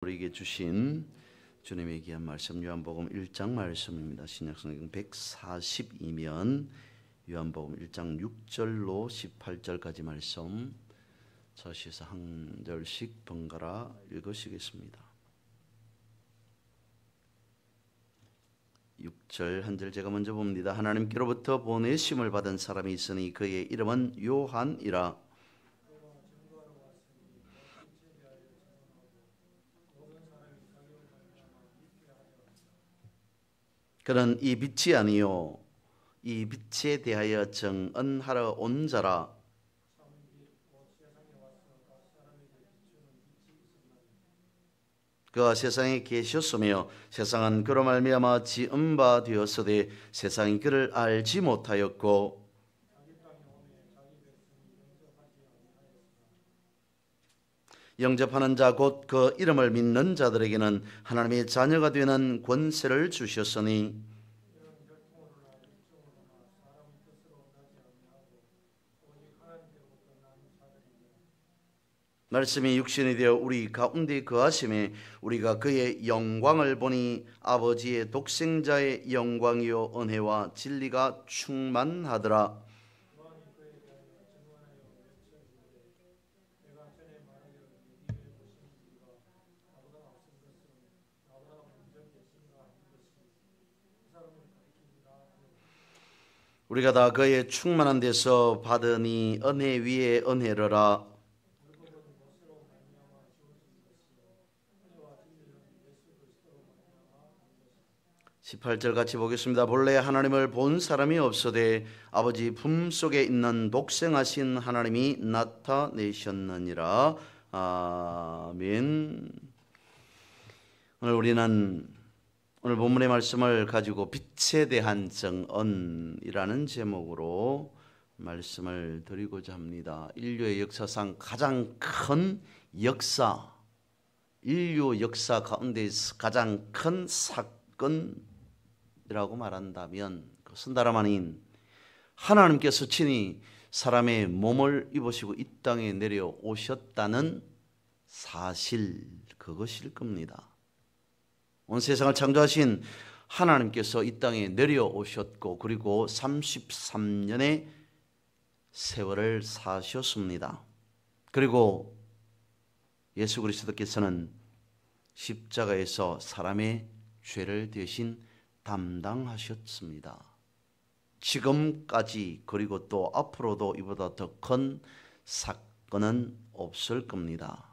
우리에게 주신 주님의 귀한 말씀 요한복음 1장 말씀입니다. 신약성경 142면 요한복음 1장 6절로 18절까지 말씀 저시에서 한 절씩 번갈아 읽으시겠습니다. 6절 한 절 제가 먼저 봅니다. 하나님께로부터 보내심을 받은 사람이 있으니 그의 이름은 요한이라. 그는 이 빛이 아니요 이 빛에 대하여 증언하러 온 자라. 그가 세상에 계셨으며 세상은 그로 말미암아 지은 바 되었으되 세상이 그를 알지 못하였고 영접하는 자 곧 그 이름을 믿는 자들에게는 하나님의 자녀가 되는 권세를 주셨으니 말씀이 육신이 되어 우리 가운데 거하심에 우리가 그의 영광을 보니 아버지의 독생자의 영광이요 은혜와 진리가 충만하더라. 우리가 다 그의 충만한 데서 받으니 은혜 위에 은혜로라. 18절 같이 보겠습니다. 본래 하나님을 본 사람이 없으되 아버지 품속에 있는 독생하신 하나님이 나타내셨느니라. 아멘. 오늘 본문의 말씀을 가지고 빛에 대한 증언이라는 제목으로 말씀을 드리고자 합니다. 인류의 역사상 가장 큰 역사, 인류 역사 가운데서 가장 큰 사건이라고 말한다면 그것은 다름 아닌 하나님께서 친히 사람의 몸을 입으시고 이 땅에 내려오셨다는 사실, 그것일 겁니다. 온 세상을 창조하신 하나님께서 이 땅에 내려오셨고 그리고 33년의 세월을 사셨습니다. 그리고 예수 그리스도께서는 십자가에서 사람의 죄를 대신 담당하셨습니다. 지금까지 그리고 또 앞으로도 이보다 더 큰 사건은 없을 겁니다.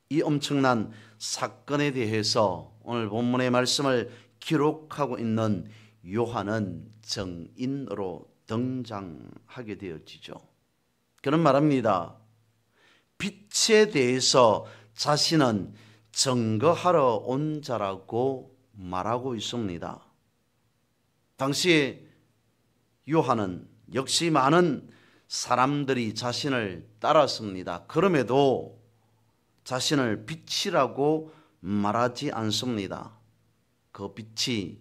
이 엄청난 사건에 대해서 오늘 본문의 말씀을 기록하고 있는 요한은 증인으로 등장하게 되어지죠. 그는 말합니다. 빛에 대해서 자신은 증거하러 온 자라고 말하고 있습니다. 당시에 요한은 역시 많은 사람들이 자신을 따랐습니다. 그럼에도 자신을 빛이라고 말하지 않습니다. 그 빛이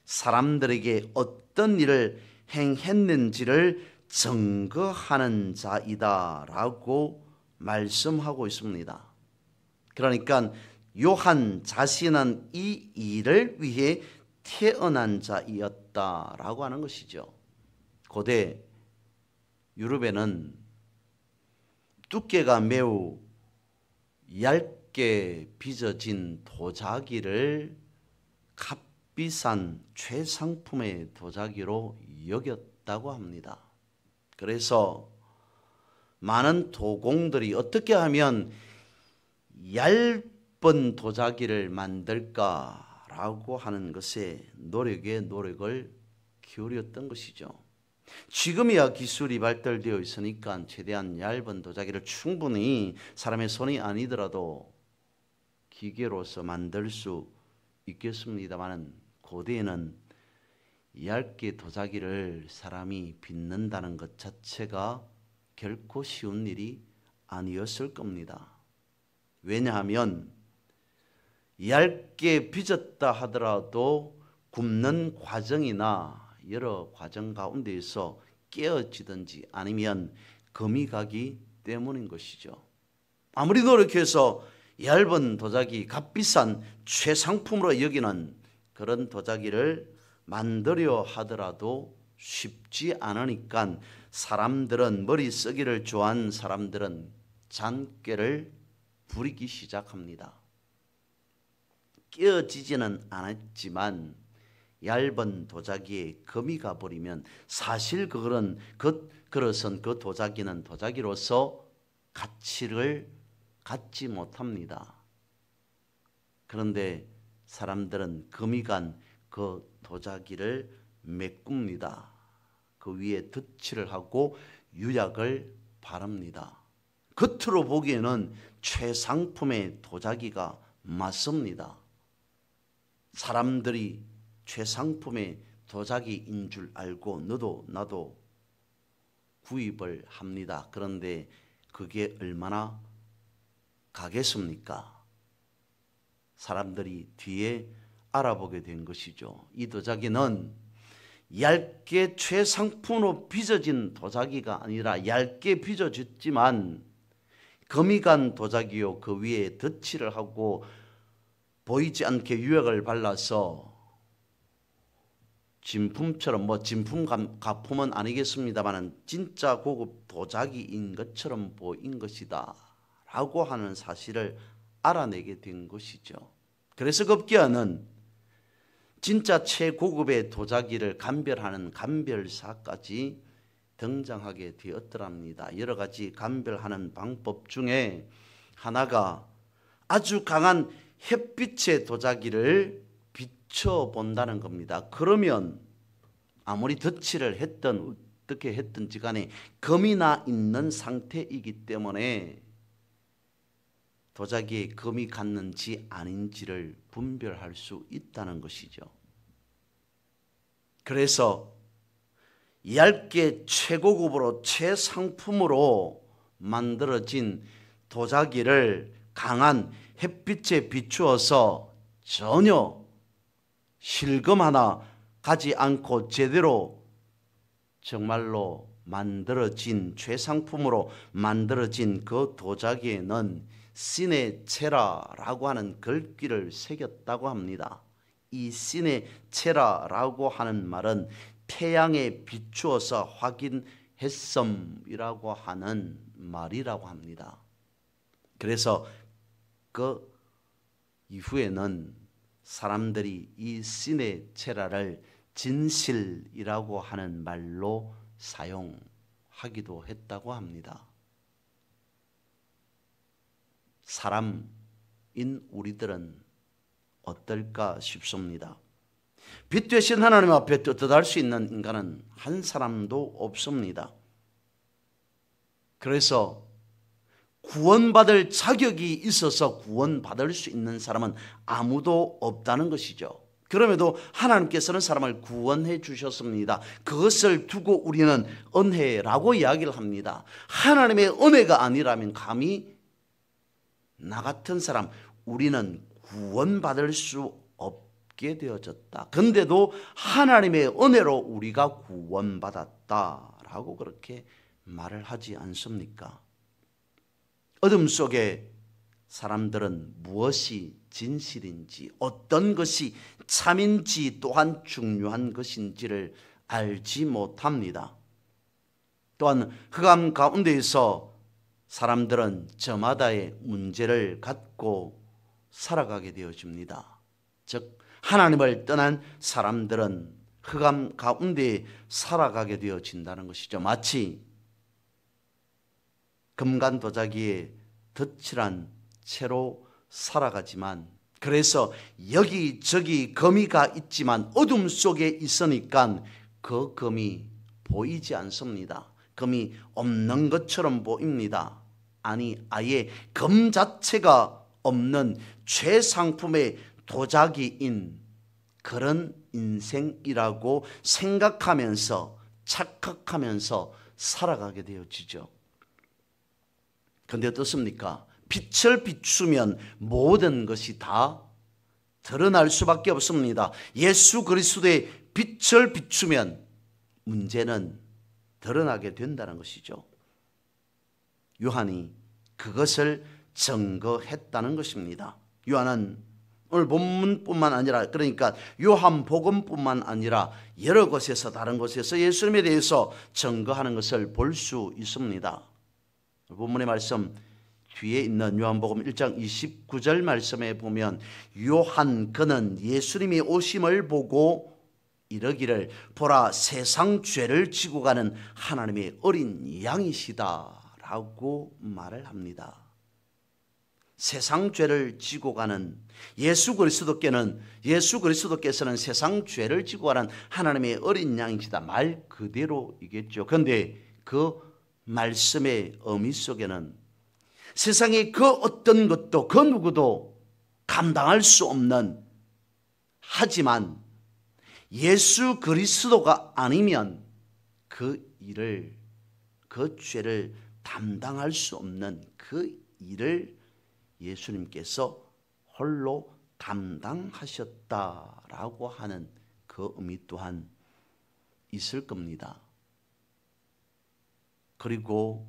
사람들에게 어떤 일을 행했는지를 증거하는 자이다라고 말씀하고 있습니다. 그러니까 요한 자신은 이 일을 위해 태어난 자이었다라고 하는 것이죠. 고대 유럽에는 두께가 매우 얇게 빚어진 도자기를 값비싼 최상품의 도자기로 여겼다고 합니다. 그래서 많은 도공들이 어떻게 하면 얇은 도자기를 만들까라고 하는 것에 노력을 기울였던 것이죠. 지금이야 기술이 발달되어 있으니까 최대한 얇은 도자기를 충분히 사람의 손이 아니더라도 기계로서 만들 수 있겠습니다만 고대에는 얇게 도자기를 사람이 빚는다는 것 자체가 결코 쉬운 일이 아니었을 겁니다. 왜냐하면 얇게 빚었다 하더라도 굽는 과정이나 여러 과정 가운데에서 깨어지든지 아니면 금이 가기 때문인 것이죠. 아무리 노력해서 얇은 도자기, 값비싼 최상품으로 여기는 그런 도자기를 만들려 하더라도 쉽지 않으니까 사람들은, 머리 쓰기를 좋아하는 사람들은 잔꾀를 부리기 시작합니다. 끼어지지는 않았지만 얇은 도자기에 금이 가버리면 사실 그것은 그 도자기는 도자기로서 가치를 갖지 못합니다. 그런데 사람들은 금이 간 그 도자기를 메꿉니다. 그 위에 덧칠을 하고 유약을 바릅니다. 겉으로 보기에는 최상품의 도자기가 맞습니다. 사람들이 최상품의 도자기인 줄 알고 너도 나도 구입을 합니다. 그런데 그게 얼마나 가겠습니까? 사람들이 뒤에 알아보게 된 것이죠. 이 도자기는 얇게 최상품으로 빚어진 도자기가 아니라 얇게 빚어졌지만 금이 간 도자기요, 그 위에 덧칠을 하고 보이지 않게 유약을 발라서 진품처럼, 진품 가품은 아니겠습니다만 진짜 고급 도자기인 것처럼 보인 것이다 라고 하는 사실을 알아내게 된 것이죠. 그래서 급기야는 진짜 최고급의 도자기를 감별하는 감별사까지 등장하게 되었더랍니다. 여러 가지 감별하는 방법 중에 하나가 아주 강한 햇빛의 도자기를 비춰본다는 겁니다. 그러면 아무리 덧칠을 했든 어떻게 했든지 간에 금이 나 있는 상태이기 때문에 도자기에 금이 갔는지 아닌지를 분별할 수 있다는 것이죠. 그래서 얇게 최고급으로 최상품으로 만들어진 도자기를 강한 햇빛에 비추어서 전혀 실금 하나 가지 않고 제대로 정말로 만들어진 최상품으로 만들어진 그 도자기에는 시네체라라고 하는 글귀를 새겼다고 합니다. 이 시네체라라고 하는 말은 태양에 비추어서 확인했음이라고 하는 말이라고 합니다. 그래서 그 이후에는 사람들이 이 시네체라를 진실이라고 하는 말로 사용하기도 했다고 합니다. 사람인 우리들은 어떨까 싶습니다. 빛 되신 하나님 앞에 떳떳할 수 있는 인간은 한 사람도 없습니다. 그래서 구원받을 자격이 있어서 구원받을 수 있는 사람은 아무도 없다는 것이죠. 그럼에도 하나님께서는 사람을 구원해 주셨습니다. 그것을 두고 우리는 은혜라고 이야기를 합니다. 하나님의 은혜가 아니라면 감히 나 같은 사람, 우리는 구원받을 수 없게 되어졌다. 근데도 하나님의 은혜로 우리가 구원받았다라고 그렇게 말을 하지 않습니까? 어둠 속에 사람들은 무엇이 진실인지, 어떤 것이 참인지 또한 중요한 것인지를 알지 못합니다. 또한 흑암 가운데에서 사람들은 저마다의 문제를 갖고 살아가게 되어집니다. 즉 하나님을 떠난 사람들은 흑암 가운데 살아가게 되어진다는 것이죠. 마치 금간 도자기에 덧칠한 채로 살아가지만, 그래서 여기저기 거미가 있지만 어둠 속에 있으니까 그 금이 보이지 않습니다. 금이 없는 것처럼 보입니다. 아니, 아예 금 자체가 없는 최상품의 도자기인 그런 인생이라고 생각하면서 착각하면서 살아가게 되어지죠. 그런데 어떻습니까? 빛을 비추면 모든 것이 다 드러날 수밖에 없습니다. 예수 그리스도의 빛을 비추면 문제는 드러나게 된다는 것이죠. 요한이 그것을 증거했다는 것입니다. 요한은 오늘 본문뿐만 아니라, 그러니까 요한복음뿐만 아니라 여러 곳에서, 다른 곳에서 예수님에 대해서 증거하는 것을 볼 수 있습니다. 본문의 말씀 뒤에 있는 요한복음 1장 29절 말씀에 보면, 요한 그는 예수님이 오심을 보고 이르기를 보라 세상 죄를 지고 가는 하나님의 어린 양이시다 라고 말을 합니다. 세상 죄를 지고 가는 예수 그리스도께서는 세상 죄를 지고 가는 하나님의 어린 양이시다, 말 그대로이겠죠. 그런데 그 말씀의 의미 속에는 세상의 그 어떤 것도 그 누구도 감당할 수 없는, 하지만 예수 그리스도가 아니면 그 일을, 그 죄를 담당할 수 없는 그 일을 예수님께서 홀로 담당하셨다라고 하는 그 의미 또한 있을 겁니다. 그리고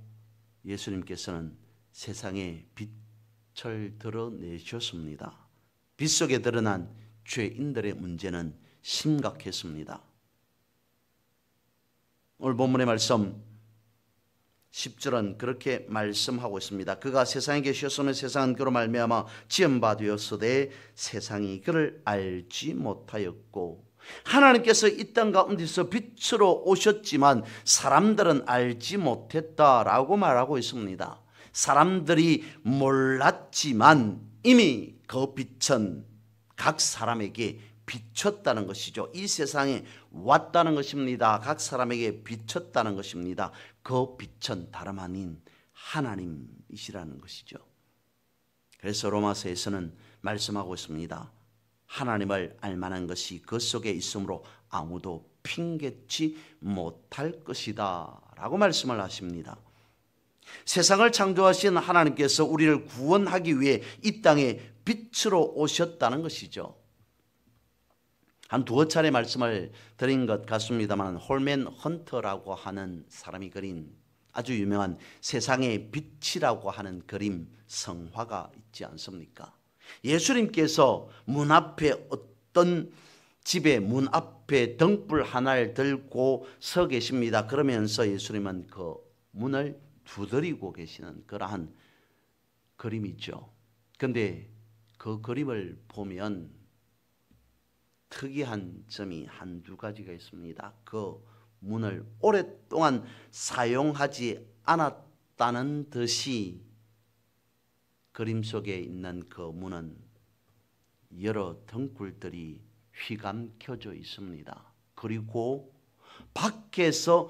예수님께서는 세상에 빛을 드러내셨습니다. 빛 속에 드러난 죄인들의 문제는 심각했습니다. 오늘 본문의 말씀 10절은 그렇게 말씀하고 있습니다. 그가 세상에 계셨으면 세상은 그로 말미암아 지음바 되었으되 세상이 그를 알지 못하였고, 하나님께서 이 땅 가운데서 빛으로 오셨지만 사람들은 알지 못했다라고 말하고 있습니다. 사람들이 몰랐지만 이미 그 빛은 각 사람에게 비쳤다는 것이죠. 이 세상에 왔다는 것입니다. 각 사람에게 비쳤다는 것입니다. 그 빛은 다름 아닌 하나님이시라는 것이죠. 그래서 로마서에서는 말씀하고 있습니다. 하나님을 알만한 것이 그 속에 있으므로 아무도 핑계치 못할 것이다 라고 말씀을 하십니다. 세상을 창조하신 하나님께서 우리를 구원하기 위해 이 땅에 빛으로 오셨다는 것이죠. 한 두어 차례 말씀을 드린 것 같습니다만, 홀맨 헌터라고 하는 사람이 그린 아주 유명한 세상의 빛이라고 하는 그림 성화가 있지 않습니까? 예수님께서 문 앞에, 어떤 집의 문 앞에 등불 하나를 들고 서 계십니다. 그러면서 예수님은 그 문을 두드리고 계시는 그러한 그림이죠. 그런데 그 그림을 보면 특이한 점이 한두 가지가 있습니다. 그 문을 오랫동안 사용하지 않았다는 듯이 그림 속에 있는 그 문은 여러 등불들이 휘감켜져 있습니다. 그리고 밖에서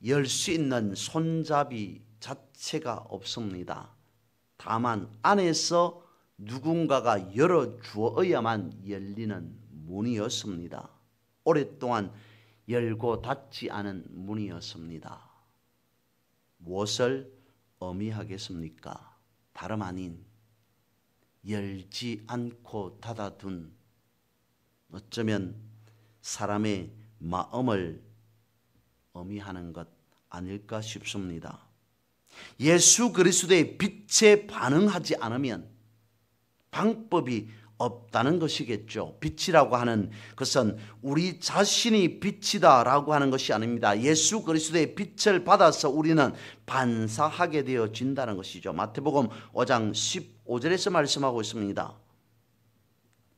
열 수 있는 손잡이 자체가 없습니다. 다만 안에서 누군가가 열어주어야만 열리는 문이었습니다. 오랫동안 열고 닫지 않은 문이었습니다. 무엇을 의미하겠습니까? 다름 아닌 열지 않고 닫아둔, 어쩌면 사람의 마음을 의미하는 것 아닐까 싶습니다. 예수 그리스도의 빛에 반응하지 않으면 방법이 없다는 것이겠죠. 빛이라고 하는 것은 우리 자신이 빛이다라고 하는 것이 아닙니다. 예수 그리스도의 빛을 받아서 우리는 반사하게 되어진다는 것이죠. 마태복음 5장 15절에서 말씀하고 있습니다.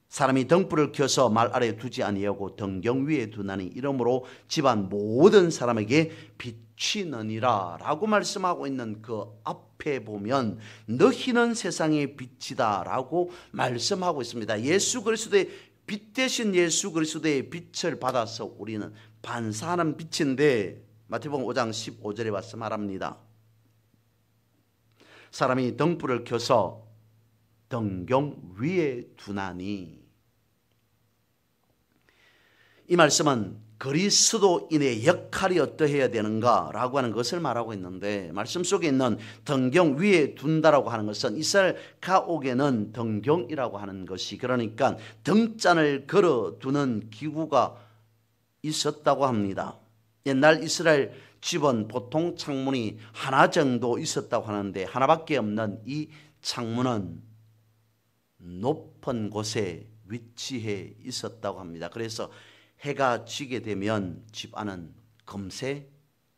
사람이 등불을 켜서 말 아래에 두지 아니하고 등경 위에 두나니 이러므로 집안 모든 사람에게 비치느니라 라고 말씀하고 있는 그 앞에 보면 너희는 세상의 빛이다 라고 말씀하고 있습니다. 예수 그리스도의 빛 대신 예수 그리스도의 빛을 받아서 우리는 반사하는 빛인데, 마태복음 5장 15절에 와서 말합니다. 사람이 등불을 켜서 등경 위에 두나니, 이 말씀은 그리스도인의 역할이 어떠해야 되는가라고 하는 것을 말하고 있는데, 말씀 속에 있는 등경 위에 둔다라고 하는 것은 이스라엘 가옥에는 등경이라고 하는 것이, 그러니까 등잔을 걸어두는 기구가 있었다고 합니다. 옛날 이스라엘 집은 보통 창문이 하나 정도 있었다고 하는데 하나밖에 없는 이 창문은 높은 곳에 위치해 있었다고 합니다. 그래서 해가 지게 되면 집 안은 금세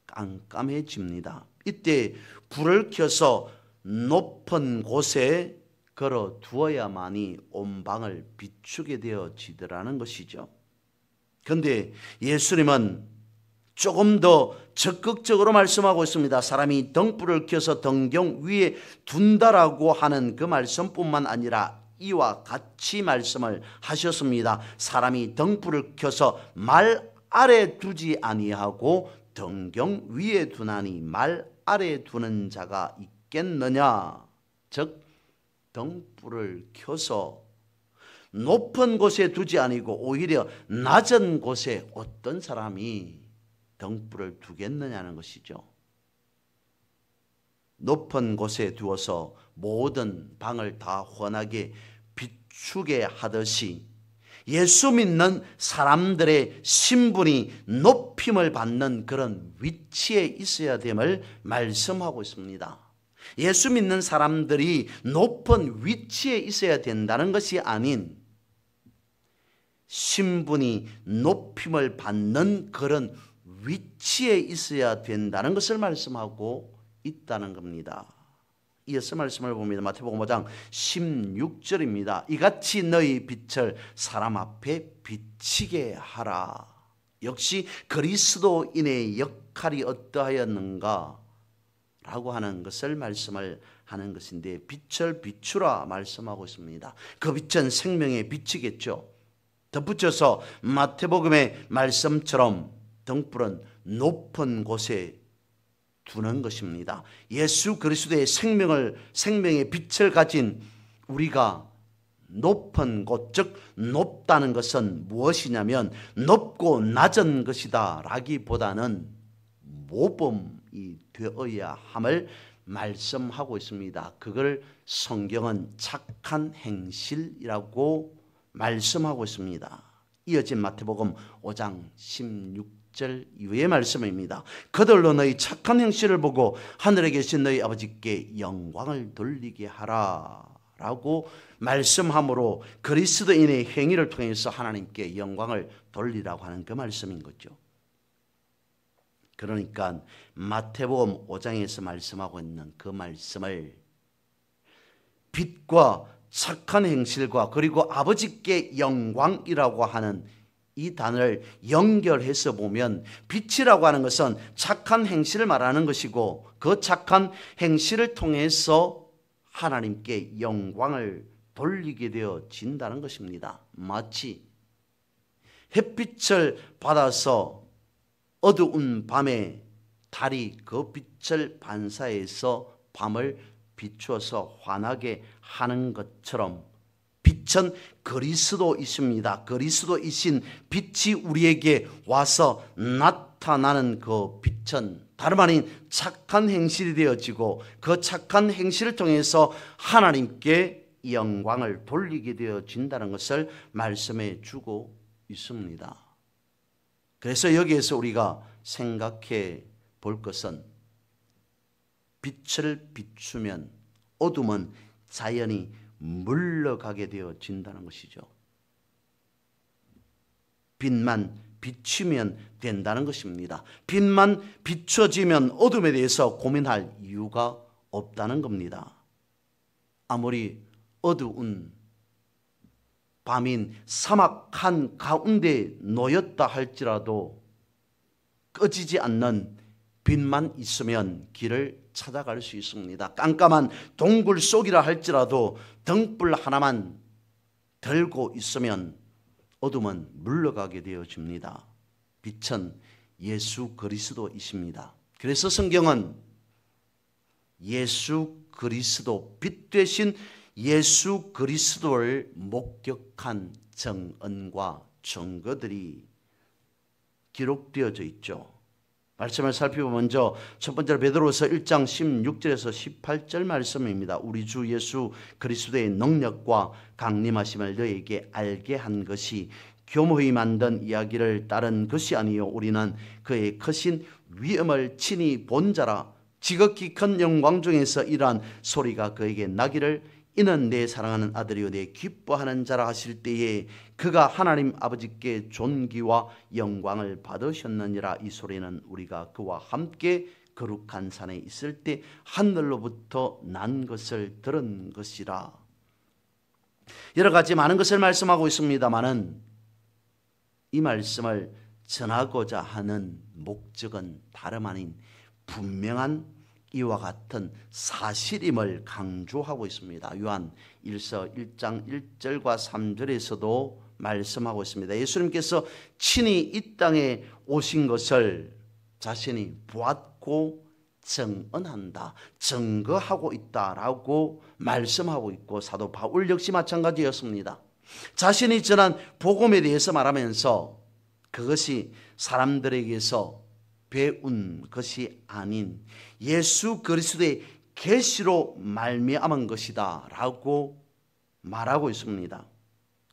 깜깜해집니다. 이때 불을 켜서 높은 곳에 걸어 두어야만이 온 방을 비추게 되어지더라는 것이죠. 그런데 예수님은 조금 더 적극적으로 말씀하고 있습니다. 사람이 등불을 켜서 등경 위에 둔다라고 하는 그 말씀뿐만 아니라 이와 같이 말씀을 하셨습니다. 사람이 등불을 켜서 말 아래 두지 아니하고 등경 위에 두나니 말 아래 두는 자가 있겠느냐. 즉 등불을 켜서 높은 곳에 두지 아니고 오히려 낮은 곳에 어떤 사람이 등불을 두겠느냐는 것이죠. 높은 곳에 두어서 모든 방을 다 환하게 비추게 하듯이 예수 믿는 사람들의 신분이 높임을 받는 그런 위치에 있어야 됨을 말씀하고 있습니다. 예수 믿는 사람들이 높은 위치에 있어야 된다는 것이 아닌 신분이 높임을 받는 그런 위치에 있어야 된다는 것을 말씀하고 있다는 겁니다. 이어서 말씀을 봅니다. 마태복음 5장 16절입니다. 이같이 너희 빛을 사람 앞에 비치게 하라. 역시 그리스도인의 역할이 어떠하였는가 라고 하는 것을 말씀을 하는 것인데, 빛을 비추라 말씀하고 있습니다. 그 빛은 생명의 빛이겠죠. 덧붙여서 마태복음의 말씀처럼 등불은 높은 곳에 두는 것입니다. 예수 그리스도의 생명의 빛을 가진 우리가 높은 곳, 즉 높다는 것은 무엇이냐면 높고 낮은 것이다 라기보다는 모범이 되어야 함을 말씀하고 있습니다. 그걸 성경은 착한 행실이라고 말씀하고 있습니다. 이어진 마태복음 5장 16절 이후의 말씀입니다. 그들로 너희 착한 행실을 보고 하늘에 계신 너희 아버지께 영광을 돌리게 하라 라고 말씀함으로 그리스도인의 행위를 통해서 하나님께 영광을 돌리라고 하는 그 말씀인 거죠. 그러니까 마태복음 5장에서 말씀하고 있는 그 말씀을 빛과 착한 행실과 그리고 아버지께 영광이라고 하는 이 단어를 연결해서 보면 빛이라고 하는 것은 착한 행실을 말하는 것이고 그 착한 행실을 통해서 하나님께 영광을 돌리게 되어진다는 것입니다. 마치 햇빛을 받아서 어두운 밤에 달이 그 빛을 반사해서 밤을 비추어서 환하게 하는 것처럼 빛은 그리스도이십니다. 그리스도이신 빛이 우리에게 와서 나타나는 그 빛은 다름 아닌 착한 행실이 되어지고 그 착한 행실을 통해서 하나님께 영광을 돌리게 되어진다는 것을 말씀해 주고 있습니다. 그래서 여기에서 우리가 생각해 볼 것은 빛을 비추면 어둠은 자연히 물러가게 되어진다는 것이죠. 빛만 비추면 된다는 것입니다. 빛만 비춰지면 어둠에 대해서 고민할 이유가 없다는 겁니다. 아무리 어두운 밤인 사막 한 가운데 놓였다 할지라도 꺼지지 않는 빛만 있으면 길을 찾아갈 수 있습니다. 깜깜한 동굴 속이라 할지라도 등불 하나만 들고 있으면 어둠은 물러가게 되어집니다. 빛은 예수 그리스도이십니다. 그래서 성경은 예수 그리스도, 빛 되신 예수 그리스도를 목격한 증언과 증거들이 기록되어져 있죠. 말씀을 살피고 먼저 첫 번째로 베드로서 1장 16절에서 18절 말씀입니다. 우리 주 예수 그리스도의 능력과 강림하심을 너희에게 알게 한 것이 교모히 만든 이야기를 따른 것이 아니요 우리는 그의 크신 위엄을 친히 본 자라 지극히 큰 영광 중에서 이러한 소리가 그에게 나기를 이는 내 사랑하는 아들이요 내 기뻐하는 자라 하실 때에 그가 하나님 아버지께 존귀와 영광을 받으셨느니라. 이 소리는 우리가 그와 함께 거룩한 산에 있을 때 하늘로부터 난 것을 들은 것이라. 여러 가지 많은 것을 말씀하고 있습니다마는 이 말씀을 전하고자 하는 목적은 다름 아닌 분명한 이와 같은 사실임을 강조하고 있습니다. 요한 1서 1장 1절과 3절에서도 말씀하고 있습니다. 예수님께서 친히 이 땅에 오신 것을 자신이 보았고 증언한다, 증거하고 있다라고 말씀하고 있고, 사도 바울 역시 마찬가지였습니다. 자신이 전한 복음에 대해서 말하면서 그것이 사람들에게서 배운 것이 아닌 예수 그리스도의 계시로 말미암은 것이다 라고 말하고 있습니다.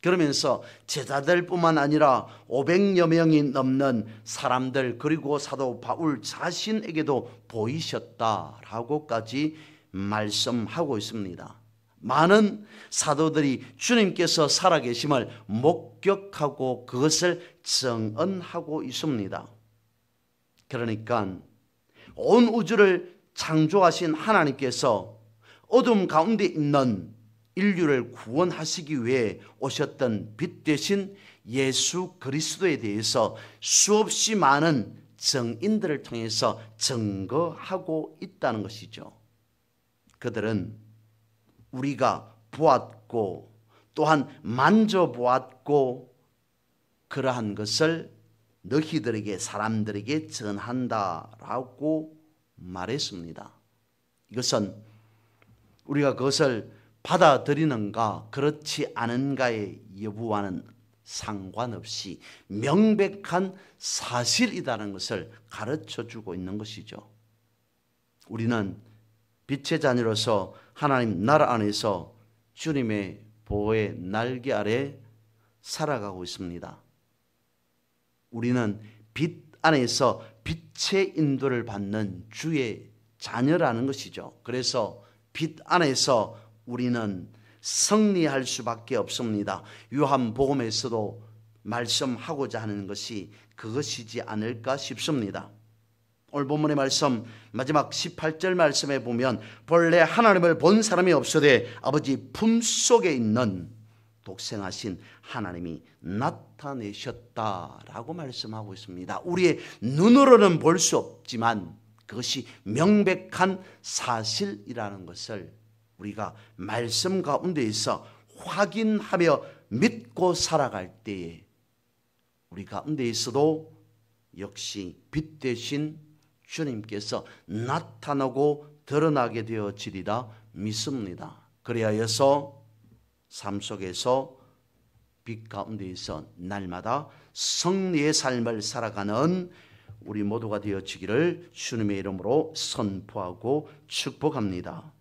그러면서 제자들뿐만 아니라 500여 명이 넘는 사람들, 그리고 사도 바울 자신에게도 보이셨다라고까지 말씀하고 있습니다. 많은 사도들이 주님께서 살아계심을 목격하고 그것을 증언하고 있습니다. 그러니까 온 우주를 창조하신 하나님께서 어둠 가운데 있는 인류를 구원하시기 위해 오셨던 빛 대신 예수 그리스도에 대해서 수없이 많은 증인들을 통해서 증거하고 있다는 것이죠. 그들은 우리가 보았고 또한 만져보았고 그러한 것을 너희들에게, 사람들에게 전한다라고 말했습니다. 이것은 우리가 그것을 받아들이는가 그렇지 않은가의 여부와는 상관없이 명백한 사실이라는 것을 가르쳐주고 있는 것이죠. 우리는 빛의 자녀로서 하나님 나라 안에서 주님의 보호의 날개 아래 살아가고 있습니다. 우리는 빛 안에서 빛의 인도를 받는 주의 자녀라는 것이죠. 그래서 빛 안에서 우리는 승리할 수밖에 없습니다. 요한복음에서도 말씀하고자 하는 것이 그것이지 않을까 싶습니다. 오늘 본문의 말씀 마지막 18절 말씀에 보면 본래 하나님을 본 사람이 없으되 아버지 품속에 있는 독생하신 하나님이 나타내셨다라고 말씀하고 있습니다. 우리의 눈으로는 볼 수 없지만 그것이 명백한 사실이라는 것을 우리가 말씀 가운데에서 확인하며 믿고 살아갈 때에 우리 가운데에서도 역시 빛 대신 주님께서 나타나고 드러나게 되어지리라 믿습니다. 그리하여서 삶 속에서 빛 가운데에서 날마다 승리의 삶을 살아가는 우리 모두가 되어지기를 주님의 이름으로 선포하고 축복합니다.